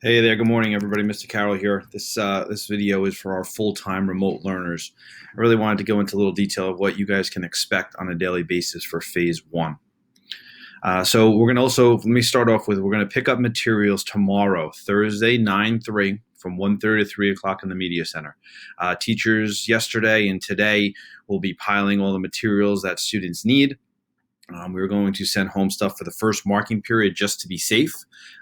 Hey there, good morning everybody. Mr. Carroll here. This video is for our full-time remote learners. I really wanted to go into a little detail of what you guys can expect on a daily basis for phase one. So let me start off with, we're going to pick up materials tomorrow, Thursday, 9/3, from 1:30 to 3 o'clock in the Media Center. Teachers yesterday and today will be piling all the materials that students need. We were going to send home stuff for the first marking period just to be safe,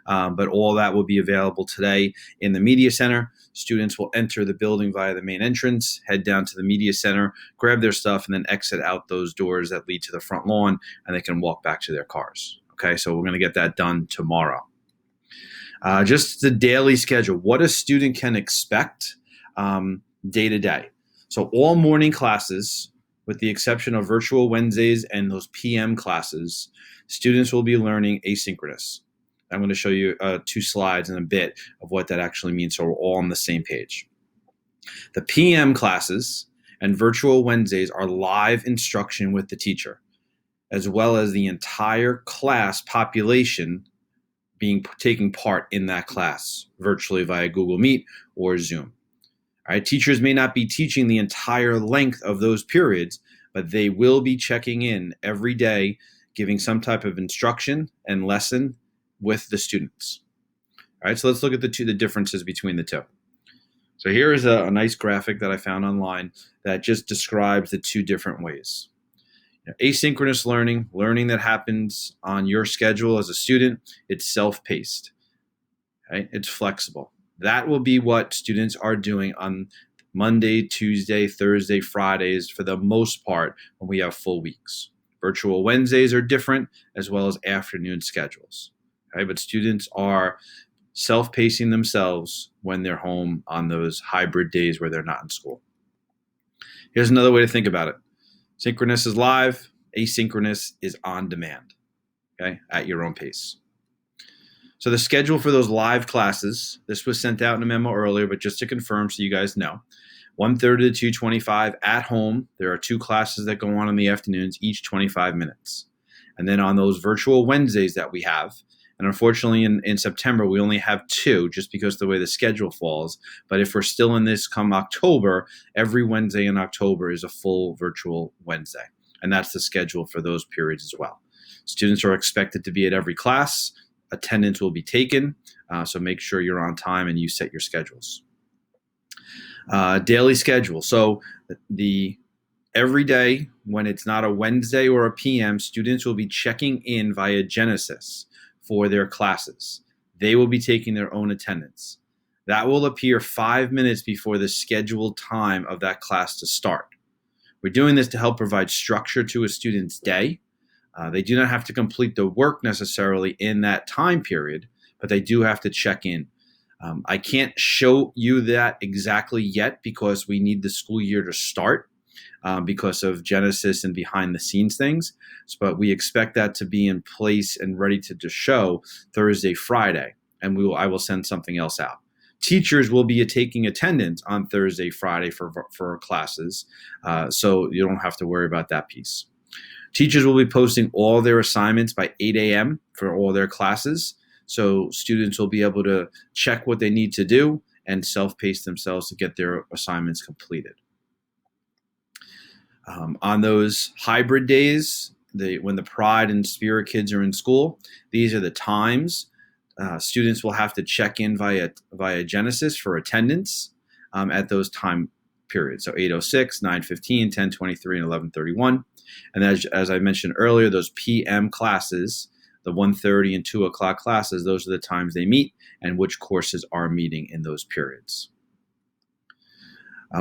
but all that will be available today in the Media Center. Students will enter the building via the main entrance, head down to the Media Center, grab their stuff, and then exit out those doors that lead to the front lawn, and they can walk back to their cars. Okay, so we're going to get that done tomorrow. Just the daily schedule, what a student can expect day to day. So all morning classes, with the exception of virtual Wednesdays and those PM classes, students will be learning asynchronous. I'm going to show you 2 slides in a bit of what that actually means, so we're all on the same page. The PM classes and virtual Wednesdays are live instruction with the teacher, as well as the entire class population taking part in that class virtually via Google Meet or Zoom. All right, teachers may not be teaching the entire length of those periods, but they will be checking in every day, giving some type of instruction and lesson with the students. All right, so let's look at the differences between the two. So here is a nice graphic that I found online that just describes the 2 different ways. Asynchronous learning that happens on your schedule as a student, it's self-paced. Right? It's flexible. That will be what students are doing on Monday, Tuesday, Thursday, Fridays for the most part when we have full weeks. Virtual Wednesdays are different, as well as afternoon schedules. Right? But students are self-pacing themselves when they're home on those hybrid days where they're not in school. Here's another way to think about it. Synchronous is live, asynchronous is on demand, okay, at your own pace. So the schedule for those live classes, this was sent out in a memo earlier, but just to confirm so you guys know, 1:30 to 2:25 at home. There are 2 classes that go on in the afternoons, each 25 minutes. And then on those virtual Wednesdays that we have, and unfortunately in September, we only have 2 just because of the way the schedule falls. But if we're still in this come October, every Wednesday in October is a full virtual Wednesday. And that's the schedule for those periods as well. Students are expected to be at every class. Attendance will be taken, so make sure you're on time and you set your schedules. Daily schedule. So every day when it's not a Wednesday or a PM, students will be checking in via Genesis for their classes. They will be taking their own attendance. That will appear 5 minutes before the scheduled time of that class to start. We're doing this to help provide structure to a student's day. They do not have to complete the work necessarily in that time period, but they do have to check in. I can't show you that exactly yet because we need the school year to start because of Genesis and behind the scenes things. But we expect that to be in place and ready to show Thursday, Friday, and I will send something else out. Teachers will be taking attendance on Thursday, Friday for classes, so you don't have to worry about that piece. Teachers will be posting all their assignments by 8 a.m. for all their classes, so students will be able to check what they need to do and self-pace themselves to get their assignments completed. On those hybrid days, when the Pride and Spirit kids are in school, these are the times. Students will have to check in via Genesis for attendance at those time periods. So 8:06, 9:15, 10:23, and 11:31. And as I mentioned earlier, those PM classes, the 1:30 and 2 o'clock classes, those are the times they meet and which courses are meeting in those periods.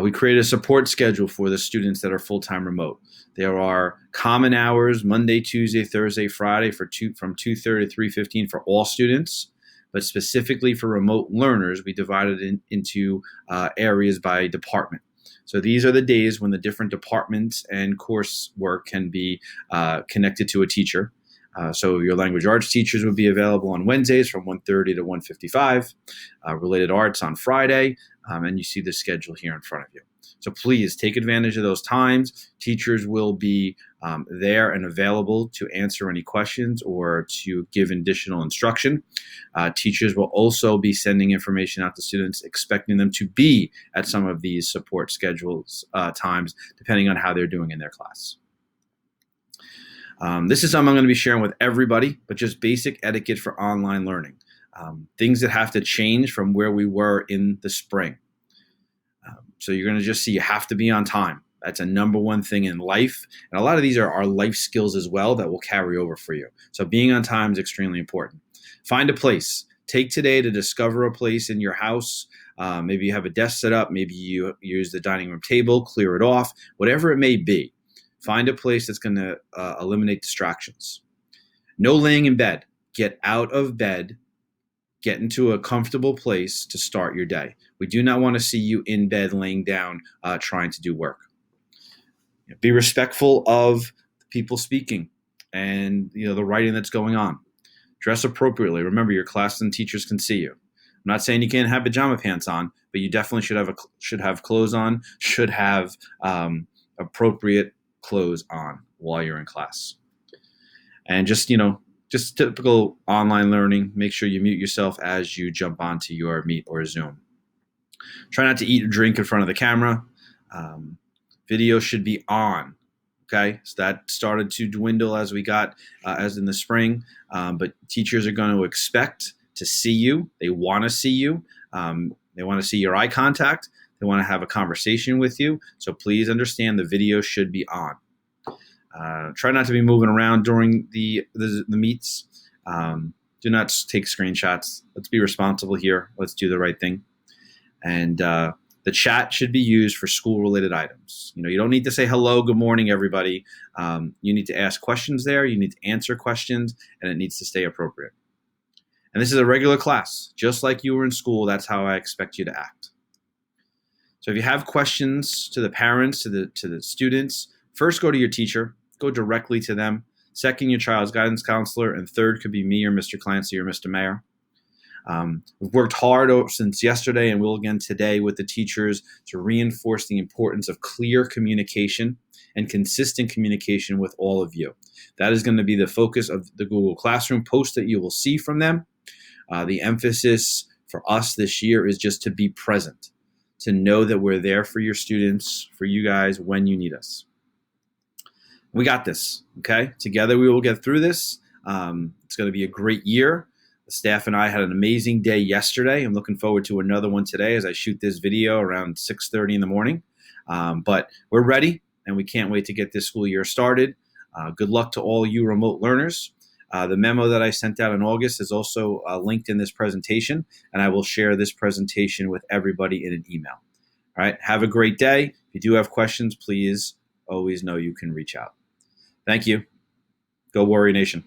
We create a support schedule for the students that are full-time remote. There are common hours, Monday, Tuesday, Thursday, Friday from 2:30 to 3:15 for all students. But specifically for remote learners, we divided it into areas by department. So these are the days when the different departments and coursework can be connected to a teacher. So your language arts teachers would be available on Wednesdays from 1:30 to 1:55, related arts on Friday, and you see the schedule here in front of you. So please take advantage of those times. Teachers will be there and available to answer any questions or to give additional instruction. Teachers will also be sending information out to students, expecting them to be at some of these support schedules times, depending on how they're doing in their class. This is something I'm going to be sharing with everybody, but just basic etiquette for online learning. Things that have to change from where we were in the spring. So you're going to just see you have to be on time. That's a number one thing in life. And a lot of these are our life skills as well that will carry over for you. So being on time is extremely important. Find a place. Take today to discover a place in your house. Maybe you have a desk set up. Maybe you use the dining room table, clear it off, whatever it may be. Find a place that's going to eliminate distractions. No laying in bed. Get out of bed. Get into a comfortable place to start your day. We do not want to see you in bed laying down trying to do work. Be respectful of the people speaking and the writing that's going on. Dress appropriately. Remember, your class and teachers can see you. I'm not saying you can't have pajama pants on, but you definitely should have clothes on, should have appropriate clothes on while you're in class. And just typical online learning, make sure you mute yourself as you jump onto your Meet or Zoom. Try not to eat or drink in front of the camera. Video should be on. Okay, so that started to dwindle as we got as in the spring, but teachers are going to expect to see you. They want to see you. They want to see your eye contact. They want to have a conversation with you. So please understand the video should be on. Try not to be moving around during the meets. Do not take screenshots. Let's be responsible here. Let's do the right thing. And the chat should be used for school-related items. You don't need to say hello, good morning, everybody. You need to ask questions there. You need to answer questions, and it needs to stay appropriate. And this is a regular class. Just like you were in school, that's how I expect you to act. So if you have questions to the parents, to the students, first go to your teacher. Go directly to them. Second, your child's guidance counselor. And third could be me or Mr. Clancy or Mr. Mayer. We've worked hard since yesterday and will again today with the teachers to reinforce the importance of clear communication and consistent communication with all of you. That is going to be the focus of the Google Classroom post that you will see from them. The emphasis for us this year is just to be present, to know that we're there for your students, for you guys when you need us. We got this, okay? Together we will get through this. It's going to be a great year. The staff and I had an amazing day yesterday. I'm looking forward to another one today as I shoot this video around 6:30 in the morning. But we're ready, and we can't wait to get this school year started. Good luck to all you remote learners. The memo that I sent out in August is also linked in this presentation, and I will share this presentation with everybody in an email. All right, have a great day. If you do have questions, please always know you can reach out. Thank you. Go Warrior Nation.